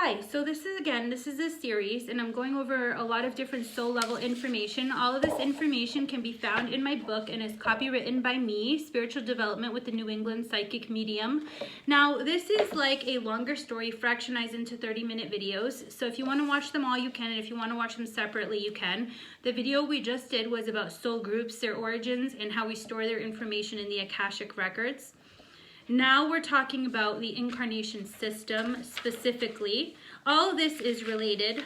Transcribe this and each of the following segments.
Hi, so this is a series and I'm going over a lot of different soul level information. All of this information can be found in my book and is copywritten by me, Spiritual Development with the New England Psychic Medium. Now, this is like a longer story fractionized into 30-minute videos. So if you want to watch them all, you can, and if you want to watch them separately, you can. The video we just did was about soul groups, their origins, and how we store their information in the Akashic Records. Now we're talking about the incarnation system specifically. All of this is related,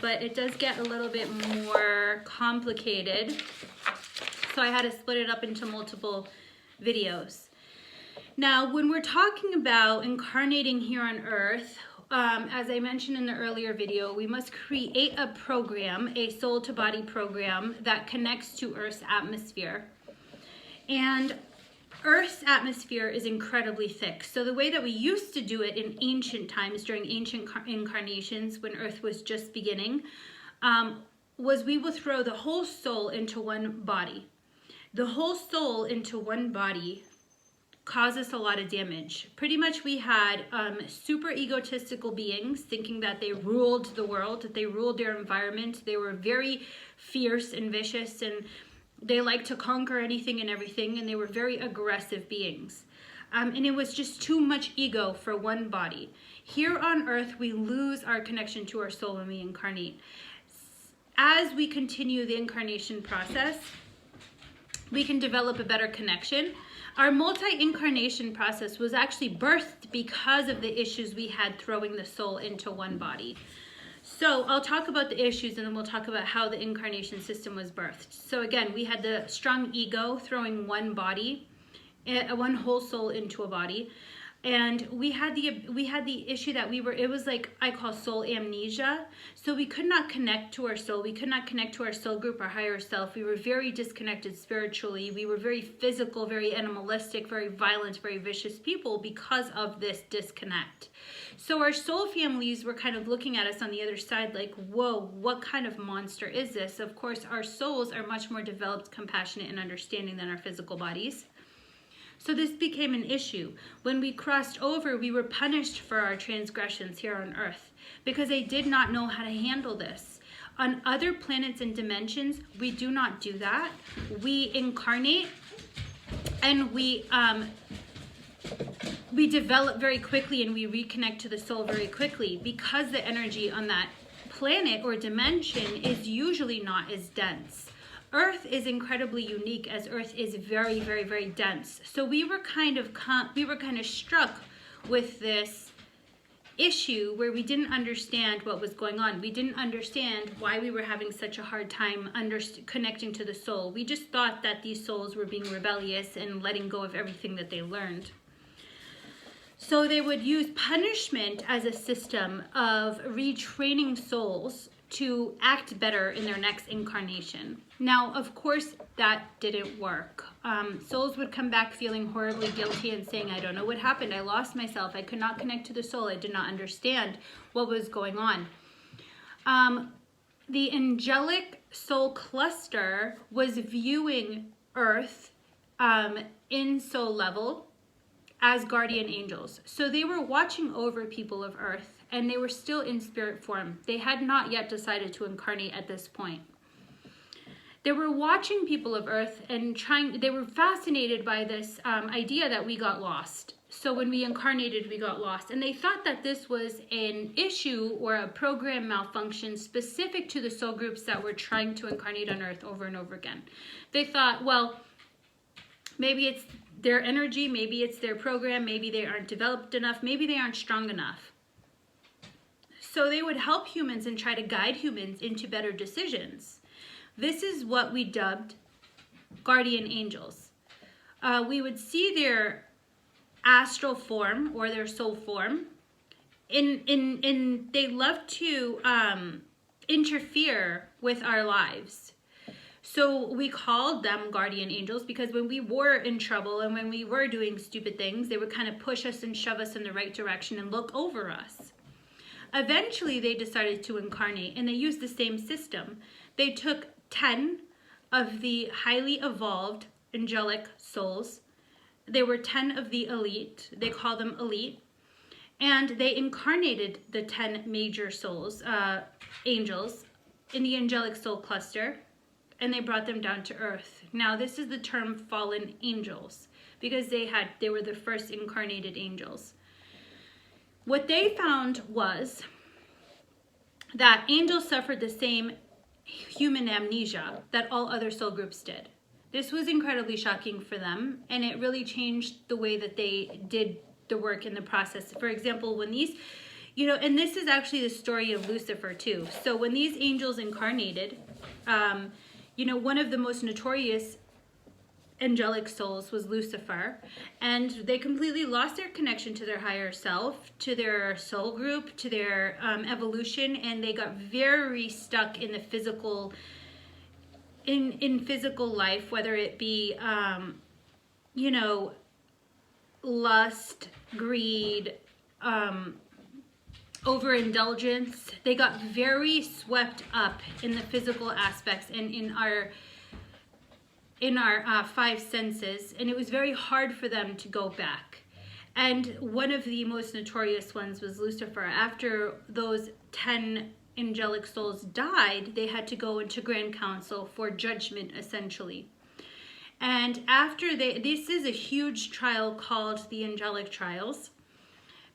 but it does get a little bit more complicated. So I had to split it up into multiple videos. Now, when we're talking about incarnating here on Earth, as I mentioned in the earlier video, we must create a program, a soul-to-body program that connects to Earth's atmosphere. And Earth's atmosphere is incredibly thick. So the way that we used to do it in ancient times, during ancient incarnations, when Earth was just beginning, was we would throw the whole soul into one body. The whole soul into one body caused us a lot of damage. Pretty much we had super egotistical beings thinking that they ruled the world, that they ruled their environment. They were very fierce and vicious, and they liked to conquer anything and everything, and they were very aggressive beings. And it was just too much ego for one body. Here on Earth, we lose our connection to our soul when we incarnate. As we continue the incarnation process, we can develop a better connection. Our multi-incarnation process was actually birthed because of the issues we had throwing the soul into one body. So I'll talk about the issues and then we'll talk about how the incarnation system was birthed. So again, we had the strong ego throwing one body, one whole soul into a body. And we had the issue that it was like I call soul amnesia. So we could not connect to our soul. We could not connect to our soul group, our higher self. We were very disconnected spiritually. We were very physical, very animalistic, very violent, very vicious people because of this disconnect. So our soul families were kind of looking at us on the other side like, whoa, what kind of monster is this? Of course, our souls are much more developed, compassionate, and understanding than our physical bodies. So this became an issue. When we crossed over, we were punished for our transgressions here on Earth because they did not know how to handle this. On other planets and dimensions, we do not do that. We incarnate and we develop very quickly and we reconnect to the soul very quickly because the energy on that planet or dimension is usually not as dense. Earth is incredibly unique as Earth is very, very, very dense. So we were kind of struck with this issue where we didn't understand what was going on. We didn't understand why we were having such a hard time connecting to the soul. We just thought that these souls were being rebellious and letting go of everything that they learned. So they would use punishment as a system of retraining souls to act better in their next incarnation. Now, of course, that didn't work. Souls would come back feeling horribly guilty and saying, I don't know what happened. I lost myself. I could not connect to the soul. I did not understand what was going on. The angelic soul cluster was viewing Earth in soul level as guardian angels. So they were watching over people of Earth and they were still in spirit form. They had not yet decided to incarnate at this point. They were watching people of Earth and they were fascinated by this idea that we got lost. So when we incarnated, we got lost. And they thought that this was an issue or a program malfunction specific to the soul groups that were trying to incarnate on Earth over and over again. They thought, well, maybe it's their energy, maybe it's their program, maybe they aren't developed enough, maybe they aren't strong enough. So they would help humans and try to guide humans into better decisions. This is what we dubbed guardian angels. We would see their astral form or their soul form. They love to interfere with our lives. So we called them guardian angels because when we were in trouble and when we were doing stupid things, they would kind of push us and shove us in the right direction and look over us. Eventually, they decided to incarnate and they used the same system. They took 10 of the highly evolved angelic souls. There were 10 of the elite. They call them elite. And they incarnated the 10 major souls, angels, in the angelic soul cluster, and they brought them down to earth. Now, this is the term fallen angels, because they were the first incarnated angels. What they found was that angels suffered the same human amnesia that all other soul groups did. This was incredibly shocking for them, and it really changed the way that they did the work in the process. For example, when these, and this is actually the story of Lucifer too. So when these angels incarnated, one of the most notorious angelic souls was Lucifer, and they completely lost their connection to their higher self, to their soul group, to their evolution, and they got very stuck in the physical, in physical life, whether it be, lust, greed, overindulgence. They got very swept up in the physical aspects and in our five senses, and it was very hard for them to go back. And one of the most notorious ones was Lucifer. After those 10 angelic souls died, they had to go into Grand Council for judgment, essentially. And after this is a huge trial called the Angelic Trials,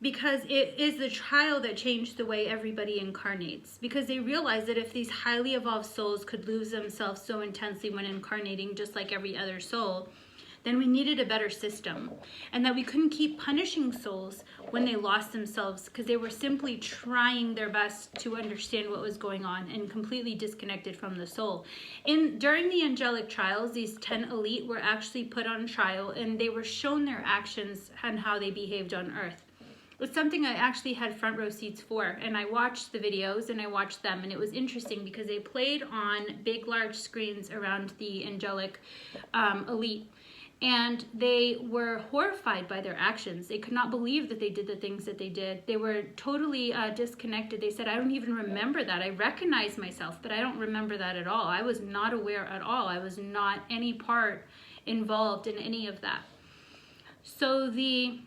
because it is the trial that changed the way everybody incarnates. Because they realized that if these highly evolved souls could lose themselves so intensely when incarnating, just like every other soul, then we needed a better system. And that we couldn't keep punishing souls when they lost themselves, because they were simply trying their best to understand what was going on and completely disconnected from the soul. During the angelic trials, these 10 elite were actually put on trial, and they were shown their actions and how they behaved on earth. It's something I actually had front row seats for, and I watched the videos and I watched them, and it was interesting because they played on big, large screens around the angelic elite. And they were horrified by their actions. They could not believe that they did the things that they did. They were totally disconnected. They said, I don't even remember that. I recognize myself, but I don't remember that at all. I was not aware at all. I was not any part involved in any of that. So the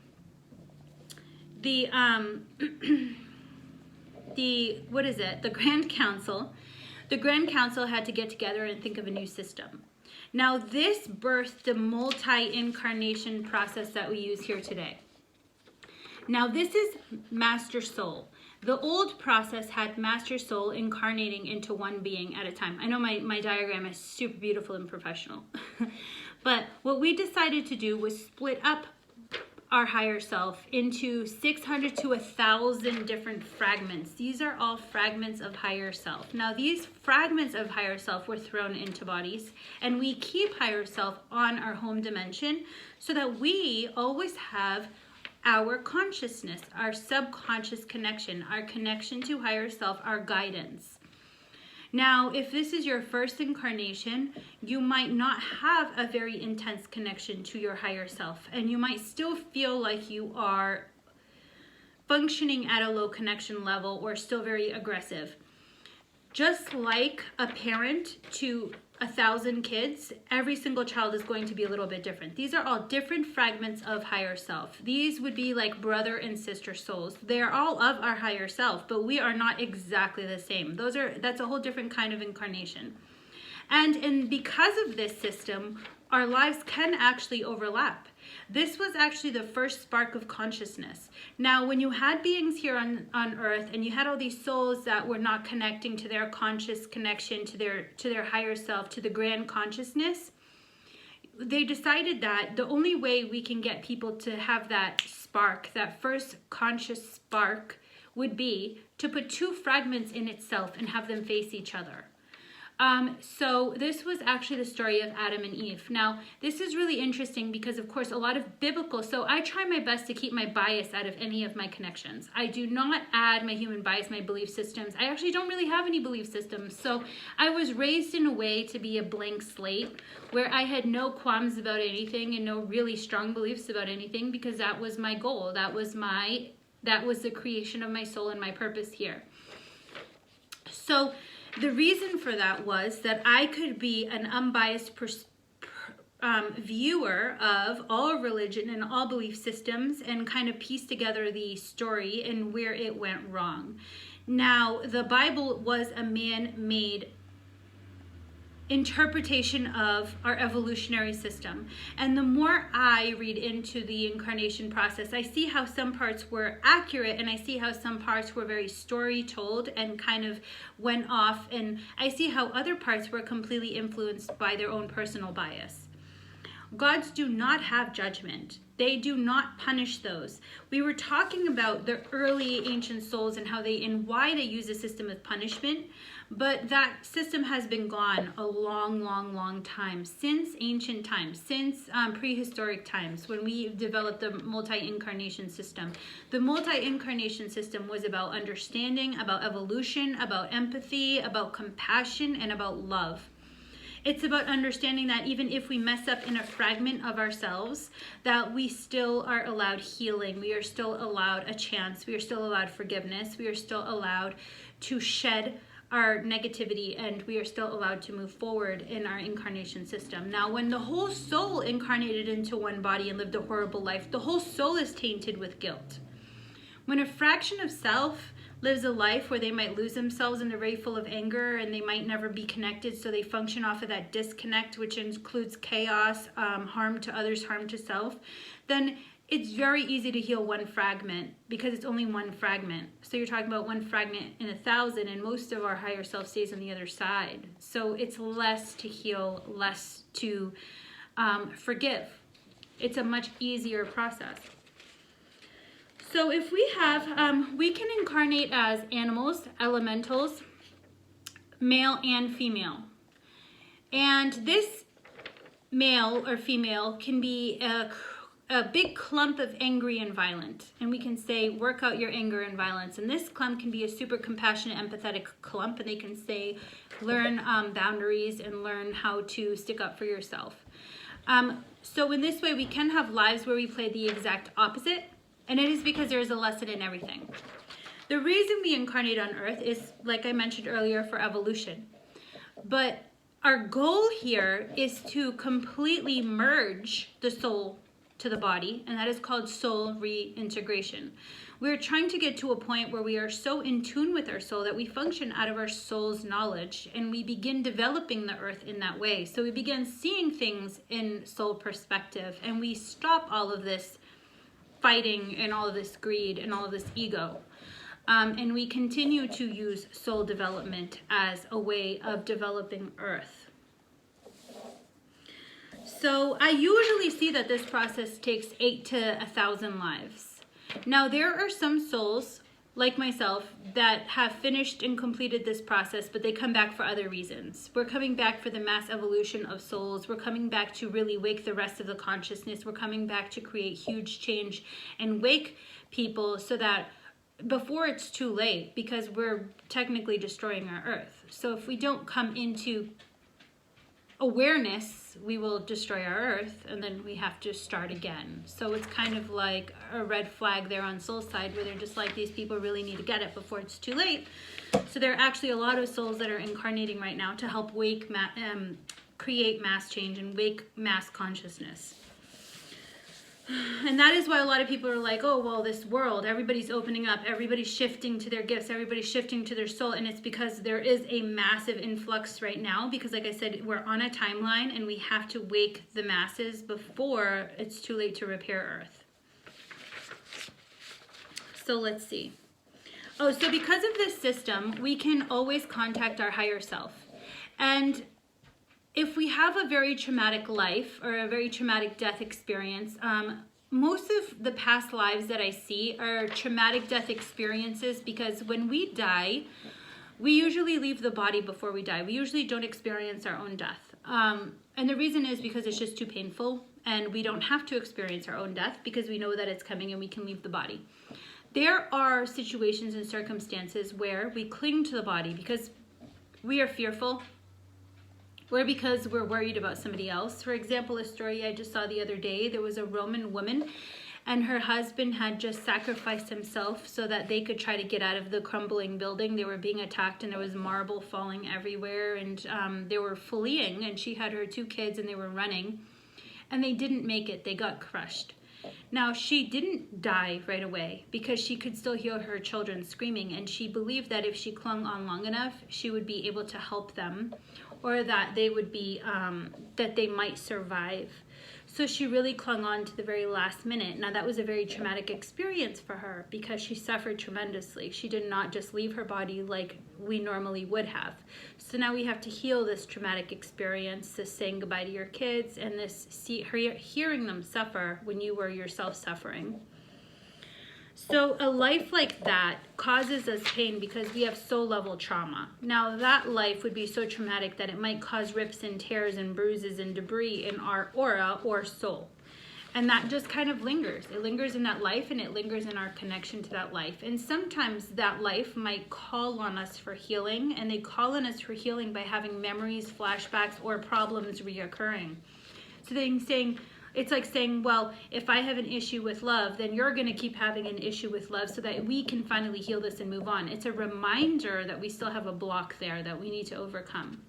Grand Council had to get together and think of a new system. Now, this birthed the multi-incarnation process that we use here today. Now, this is Master Soul. The old process had Master Soul incarnating into one being at a time. I know my diagram is super beautiful and professional. But what we decided to do was split up our higher self into 600 to 1,000 different fragments. These are all fragments of higher self. Now, these fragments of higher self were thrown into bodies, and we keep higher self on our home dimension so that we always have our consciousness, our subconscious connection, our connection to higher self, our guidance. Now, if this is your first incarnation, you might not have a very intense connection to your higher self, and you might still feel like you are functioning at a low connection level or still very aggressive. Just like a parent to 1,000 kids, every single child is going to be a little bit different. These are all different fragments of higher self. These would be like brother and sister souls. They are all of our higher self, but we are not exactly the same. That's a whole different kind of incarnation. And because of this system, our lives can actually overlap. This was actually the first spark of consciousness. Now, when you had beings here on earth and you had all these souls that were not connecting to their conscious connection, to their higher self, to the grand consciousness, they decided that the only way we can get people to have that spark, that first conscious spark, would be to put two fragments in itself and have them face each other. So this was actually the story of Adam and Eve. Now, this is really interesting because, of course, a lot of biblical, so I try my best to keep my bias out of any of my connections. I do not add my human bias, my belief systems. I actually don't really have any belief systems. So I was raised in a way to be a blank slate where I had no qualms about anything and no really strong beliefs about anything, because that was my goal. That was the creation of my soul and my purpose here. So the reason for that was that I could be an unbiased viewer of all religion and all belief systems and kind of piece together the story and where it went wrong. Now, the Bible was a man-made interpretation of our evolutionary system. And the more I read into the incarnation process, I see how some parts were accurate and I see how some parts were very story told and kind of went off. And I see how other parts were completely influenced by their own personal bias. Gods do not have judgment. They do not punish those. We were talking about the early ancient souls and how and why they use a system of punishment, but that system has been gone a long time, since ancient times, since prehistoric times, when we developed the multi-incarnation system. The multi-incarnation system was about understanding, about evolution, about empathy, about compassion, and about love. It's about understanding that even if we mess up in a fragment of ourselves, that we still are allowed healing. We are still allowed a chance. We are still allowed forgiveness. We are still allowed to shed our negativity, and we are still allowed to move forward in our incarnation system. Now, when the whole soul incarnated into one body and lived a horrible life, the whole soul is tainted with guilt. When a fraction of self lives a life where they might lose themselves and they're very full of anger and they might never be connected, so they function off of that disconnect, which includes chaos, harm to others, harm to self, then it's very easy to heal one fragment because it's only one fragment. So you're talking about one fragment in 1,000, and most of our higher self stays on the other side. So it's less to heal, less to forgive. It's a much easier process. So if we have, we can incarnate as animals, elementals, male and female. And this male or female can be a big clump of angry and violent. And we can say, work out your anger and violence. And this clump can be a super compassionate, empathetic clump. And they can say, learn boundaries and learn how to stick up for yourself. So in this way, we can have lives where we play the exact opposite. And it is because there is a lesson in everything. The reason we incarnate on Earth is, like I mentioned earlier, for evolution. But our goal here is to completely merge the soul to the body, and that is called soul reintegration. We're trying to get to a point where we are so in tune with our soul that we function out of our soul's knowledge, and we begin developing the earth in that way. So we begin seeing things in soul perspective, and we stop all of this fighting and all of this greed and all of this ego. And we continue to use soul development as a way of developing earth. So I usually see that this process takes 8 to 1,000 lives. Now there are some souls like myself that have finished and completed this process, but they come back for other reasons. We're coming back for the mass evolution of souls. We're coming back to really wake the rest of the consciousness. We're coming back to create huge change and wake people so that before it's too late, because we're technically destroying our earth. So if we don't come into awareness, we will destroy our earth, and then we have to start again. So it's kind of like a red flag there on soul side, where they're just like, these people really need to get it before it's too late. So there are actually a lot of souls that are incarnating right now to help wake, create mass change and wake mass consciousness. And that is why a lot of people are like, oh, well, this world, everybody's opening up, everybody's shifting to their gifts, everybody's shifting to their soul. And it's because there is a massive influx right now, because like I said, we're on a timeline and we have to wake the masses before it's too late to repair Earth. So let's see. Oh, so because of this system, we can always contact our higher self. And if we have a very traumatic life or a very traumatic death experience, most of the past lives that I see are traumatic death experiences, because when we die, we usually leave the body before we die. We usually don't experience our own death. And the reason is because it's just too painful, and we don't have to experience our own death because we know that it's coming and we can leave the body. There are situations and circumstances where we cling to the body because we are fearful, or because we're worried about somebody else. For example, a story I just saw the other day, there was a Roman woman and her husband had just sacrificed himself so that they could try to get out of the crumbling building. They were being attacked and there was marble falling everywhere, and they were fleeing, and she had her 2 kids and they were running. and they didn't make it. They got crushed. Now, she didn't die right away because she could still hear her children screaming, and she believed that if she clung on long enough, she would be able to help them, or that they would be, that they might survive. So she really clung on to the very last minute. Now, that was a very traumatic experience for her because she suffered tremendously. She did not just leave her body like we normally would have. So now we have to heal this traumatic experience, this saying goodbye to your kids, and this hearing them suffer when you were yourself suffering. So a life like that causes us pain because we have soul level trauma. Now that life would be so traumatic that it might cause rips and tears and bruises and debris in our aura or soul. And that just kind of lingers. It lingers in that life, and it lingers in our connection to that life. And sometimes that life might call on us for healing, and they call on us for healing by having memories, flashbacks, or problems reoccurring. So they're saying, it's like saying, well, if I have an issue with love, then you're going to keep having an issue with love so that we can finally heal this and move on. It's a reminder that we still have a block there that we need to overcome.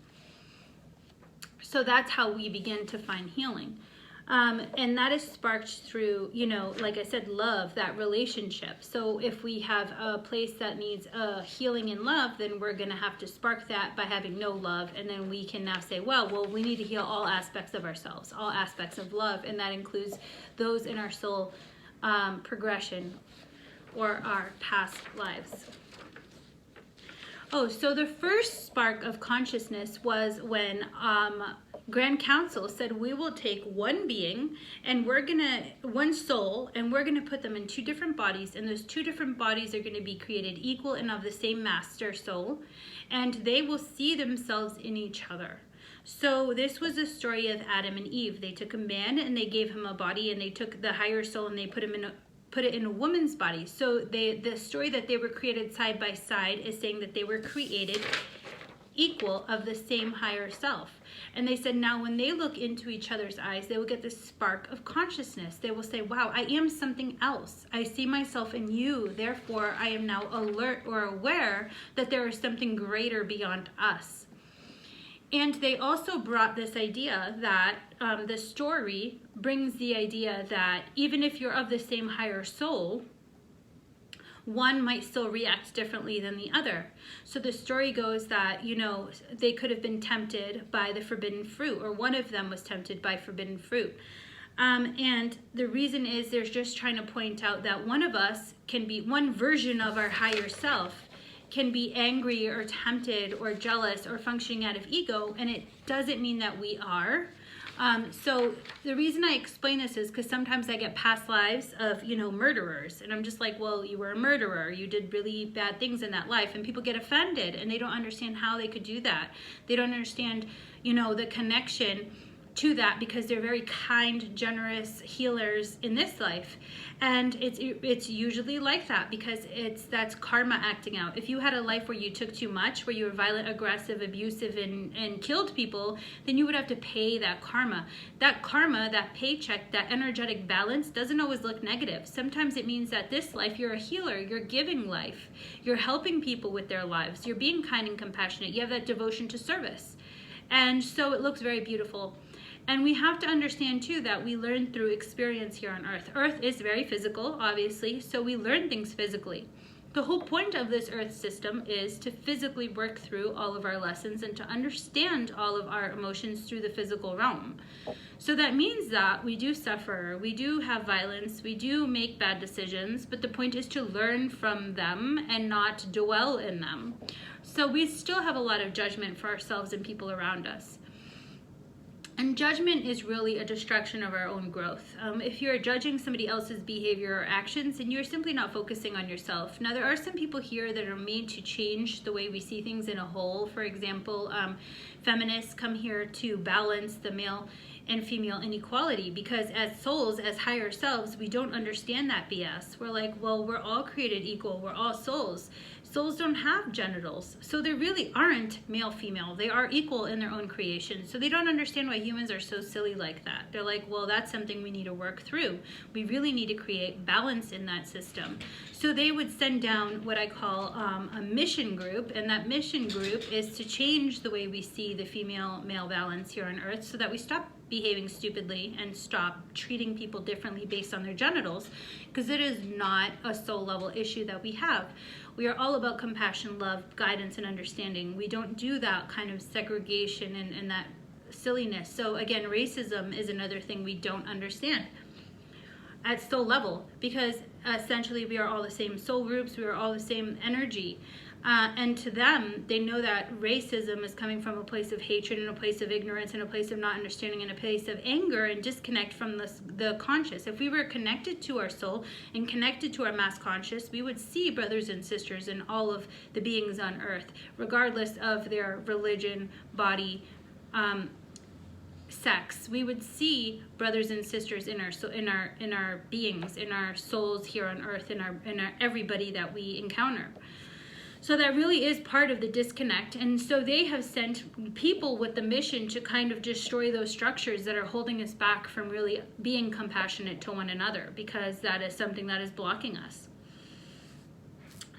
So that's how we begin to find healing. And that is sparked through, like I said, love, that relationship. So if we have a place that needs a healing in love, then we're going to have to spark that by having no love. And then we can now say, well, we need to heal all aspects of ourselves, all aspects of love. And that includes those in our soul progression or our past lives. Oh, so the first spark of consciousness was when Grand Council said, we will take one being and one soul, and we're gonna put them in two different bodies, and those two different bodies are gonna be created equal and of the same master soul, and they will see themselves in each other. So this was a story of Adam and Eve. They took a man and they gave him a body, and they took the higher soul and they put it in a woman's body. So the story that they were created side by side is saying that they were created equal of the same higher self. And they said now when they look into each other's eyes, they will get this spark of consciousness. They will say, wow, I am something else. I see myself in you. Therefore, I am now alert or aware that there is something greater beyond us. And they also brought this idea that the story brings the idea that even if you're of the same higher soul, one might still react differently than the other. So the story goes that, they could have been tempted by the forbidden fruit, or one of them was tempted by forbidden fruit. And the reason is they're just trying to point out that one of us can be, one version of our higher self can be angry or tempted or jealous or functioning out of ego, and it doesn't mean that we are. So the reason I explain this is because sometimes I get past lives of, murderers. And I'm just like, well, you were a murderer. You did really bad things in that life. And people get offended and they don't understand how they could do that. They don't understand, the connection to that because they're very kind, generous healers in this life. And it's usually like that because that's karma acting out. If you had a life where you took too much, where you were violent, aggressive, abusive, and killed people, then you would have to pay that karma. That karma, that paycheck, that energetic balance doesn't always look negative. Sometimes it means that this life, you're a healer, you're giving life, you're helping people with their lives, you're being kind and compassionate, you have that devotion to service. And so it looks very beautiful. And we have to understand, too, that we learn through experience here on Earth. Earth is very physical, obviously, so we learn things physically. The whole point of this Earth system is to physically work through all of our lessons and to understand all of our emotions through the physical realm. So that means that we do suffer, we do have violence, we do make bad decisions, but the point is to learn from them and not dwell in them. So we still have a lot of judgment for ourselves and people around us. And judgment is really a distraction of our own growth. If you're judging somebody else's behavior or actions, then you're simply not focusing on yourself. Now, there are some people here that are made to change the way we see things in a whole. For example, feminists come here to balance the male and female inequality because as souls, as higher selves, we don't understand that BS. We're like, well, we're all created equal. We're all souls. Souls don't have genitals, so they really aren't male-female. They are equal in their own creation. So they don't understand why humans are so silly like that. They're like, well, that's something we need to work through. We really need to create balance in that system. So they would send down what I call a mission group, and that mission group is to change the way we see the female-male balance here on Earth so that we stop behaving stupidly and stop treating people differently based on their genitals, because it is not a soul level issue that we have. We are all about compassion, love, guidance, and understanding. We don't do that kind of segregation and that silliness. So again, racism is another thing we don't understand at soul level, because essentially we are all the same soul groups, we are all the same energy. And to them, they know that racism is coming from a place of hatred and a place of ignorance and a place of not understanding and a place of anger and disconnect from the conscious. If we were connected to our soul and connected to our mass conscious, we would see brothers and sisters in all of the beings on earth, regardless of their religion, body, sex. We would see brothers and sisters in our beings, in our souls here on earth, in our everybody that we encounter. So that really is part of the disconnect. And so they have sent people with the mission to kind of destroy those structures that are holding us back from really being compassionate to one another, because that is something that is blocking us.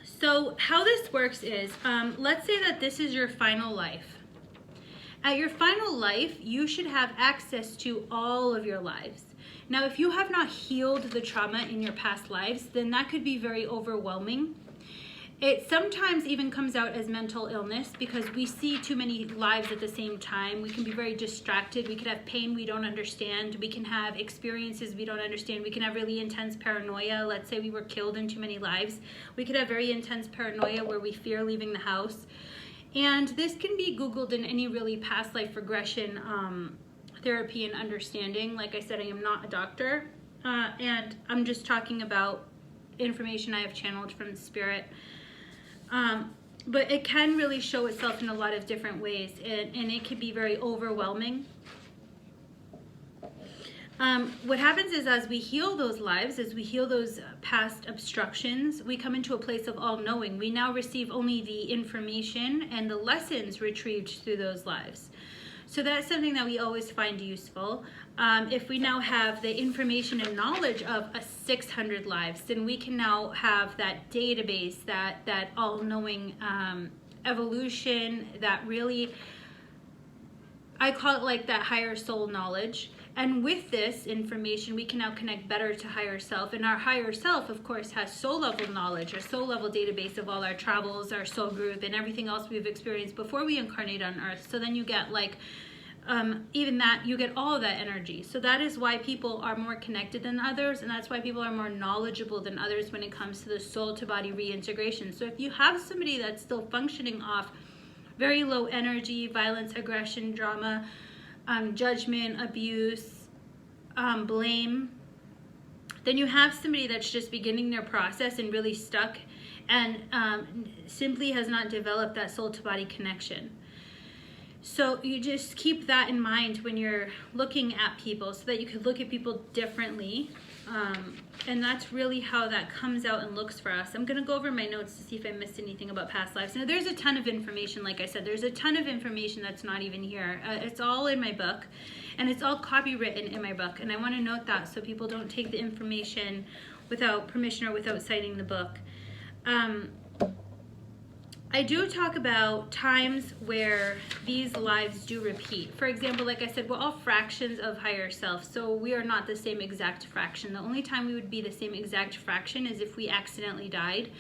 So how this works is, let's say that this is your final life. At your final life, you should have access to all of your lives. Now, if you have not healed the trauma in your past lives, then that could be very overwhelming. It sometimes even comes out as mental illness, because we see too many lives at the same time. We can be very distracted. We could have pain we don't understand. We can have experiences we don't understand. We can have really intense paranoia. Let's say we were killed in too many lives. We could have very intense paranoia where we fear leaving the house. And this can be Googled in any really past life regression therapy and understanding. Like I said, I am not a doctor, and I'm just talking about information I have channeled from Spirit. But it can really show itself in a lot of different ways, and it can be very overwhelming. What happens is, as we heal those lives, as we heal those past obstructions, we come into a place of all-knowing. We now receive only the information and the lessons retrieved through those lives. So that's something that we always find useful. If we now have the information and knowledge of 600 lives, then we can now have that database, that all-knowing evolution, that really, I call it like that higher soul knowledge. And with this information, we can now connect better to higher self. And our higher self, of course, has soul level knowledge, our soul level database of all our travels, our soul group, and everything else we've experienced before we incarnate on earth. So then you get like, even that, you get all of that energy. So that is why people are more connected than others, and that's why people are more knowledgeable than others when it comes to the soul to body reintegration. So if you have somebody that's still functioning off very low energy, violence, aggression, drama, judgment, abuse, blame, then you have somebody that's just beginning their process and really stuck and simply has not developed that soul to body connection. So you just keep that in mind when you're looking at people, so that you could look at people differently. And that's really how that comes out and looks for us. I'm going to go over my notes to see if I missed anything about past lives. Now, there's a ton of information, like I said. There's a ton of information that's not even here. It's all in my book, and it's all copywritten in my book. And I want to note that so people don't take the information without permission or without citing the book. I do talk about times where these lives do repeat. For example, like I said, we're all fractions of higher self, so we are not the same exact fraction. The only time we would be the same exact fraction is if we accidentally died.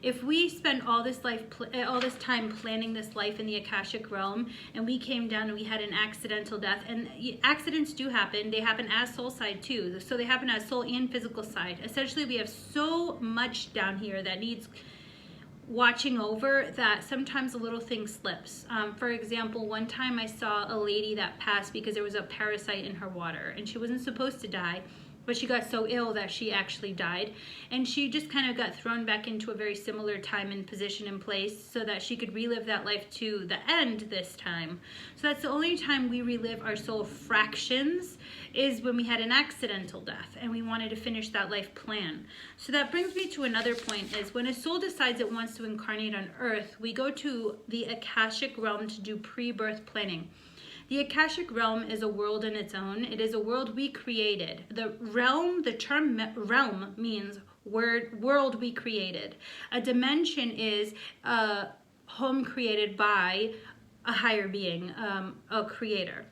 If we spend all this time planning this life in the Akashic realm, and we came down and we had an accidental death, and accidents do happen, they happen as soul side too, so they happen as soul and physical side. Essentially, we have so much down here that needs watching over, that sometimes a little thing slips. For example, one time I saw a lady that passed because there was a parasite in her water, and she wasn't supposed to die, but she got so ill that she actually died, and she just kind of got thrown back into a very similar time and position and place so that she could relive that life to the end this time. So that's the only time we relive our soul fractions, is when we had an accidental death and we wanted to finish that life plan. So that brings me to another point, is when a soul decides it wants to incarnate on earth, we go to the Akashic realm to do pre-birth planning. The Akashic realm is a world in its own. It is a world we created. The realm, the term realm means world we created. A dimension is a home created by a higher being, a creator.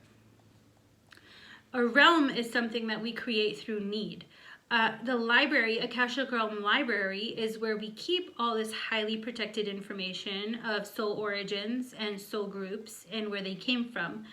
A realm is something that we create through need. The library, Akashic Realm Library, is where we keep all this highly protected information of soul origins and soul groups and where they came from.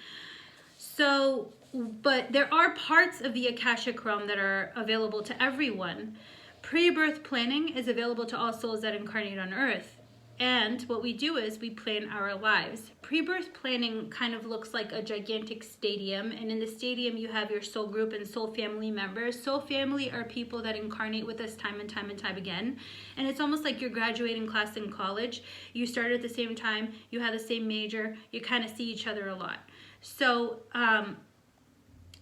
So, but there are parts of the Akashic Realm that are available to everyone. Pre-birth planning is available to all souls that incarnate on Earth. And what we do is we plan our lives. Pre-birth planning kind of looks like a gigantic stadium, and in the stadium you have your soul group and soul family members. Soul family are people that incarnate with us time and time and time again, and it's almost like your graduating class in college. You start at the same time, you have the same major, you kind of see each other a lot. So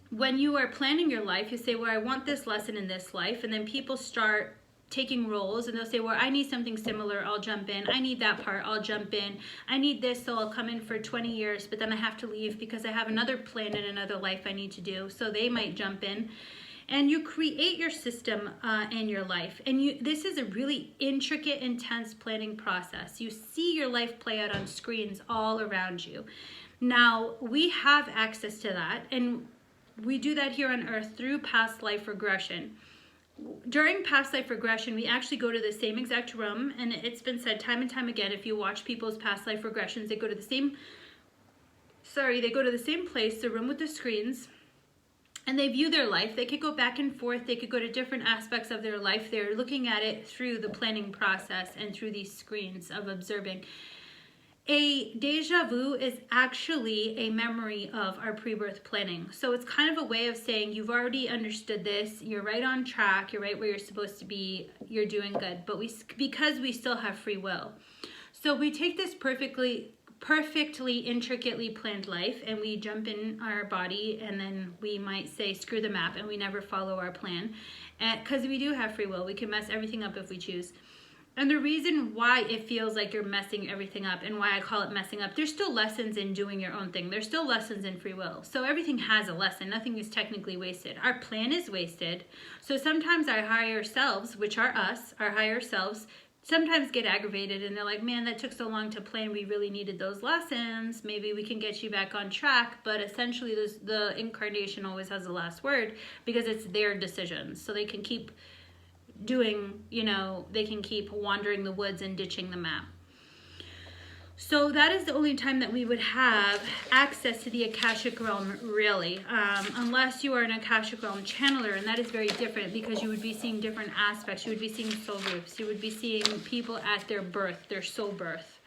when you are planning your life, you say, well, I want this lesson in this life, and then people start taking roles, and they'll say, well, I need something similar, I'll jump in. I need that part, I'll jump in. I need this, so I'll come in for 20 years, but then I have to leave because I have another plan in another life I need to do. So they might jump in. And you create your system in your life. And this is a really intricate, intense planning process. You see your life play out on screens all around you. Now, we have access to that, and we do that here on Earth through past life regression. During past life regression, we actually go to the same exact room, and it's been said time and time again, if you watch people's past life regressions, they go to the same place, the room with the screens, and they view their life. They could go back and forth, they could go to different aspects of their life. They're looking at it through the planning process and through these screens of observing. A deja vu is actually a memory of our pre-birth planning. So it's kind of a way of saying you've already understood this, you're right on track, you're right where you're supposed to be, you're doing good. But because we still have free will. So we take this perfectly intricately planned life, and we jump in our body, and then we might say screw the map, and we never follow our plan. Because we do have free will, we can mess everything up if we choose. And the reason why it feels like you're messing everything up, and why I call it messing up, there's still lessons in doing your own thing. There's still lessons in free will. So everything has a lesson. Nothing is technically wasted. Our plan is wasted. So sometimes our higher selves, which are us, our higher selves, sometimes get aggravated, and they're like, man, that took so long to plan. We really needed those lessons. Maybe we can get you back on track. But essentially, the incarnation always has the last word, because it's their decisions. So they can keep doing, they can keep wandering the woods and ditching the map. So that is the only time that we would have access to the Akashic Realm, really, unless you are an Akashic Realm channeler, and that is very different, because you would be seeing different aspects. You would be seeing soul groups. You would be seeing people at their birth, their soul birth.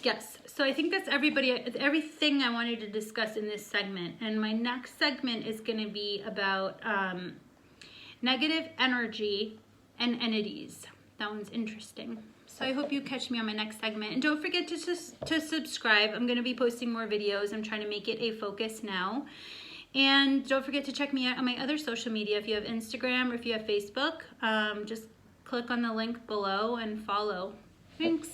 Yes, so I think that's everything I wanted to discuss in this segment. And my next segment is going to be about negative energy and entities. That one's interesting. So I hope you catch me on my next segment. And don't forget to subscribe. I'm going to be posting more videos. I'm trying to make it a focus now. And don't forget to check me out on my other social media. If you have Instagram or if you have Facebook, just click on the link below and follow. Thanks.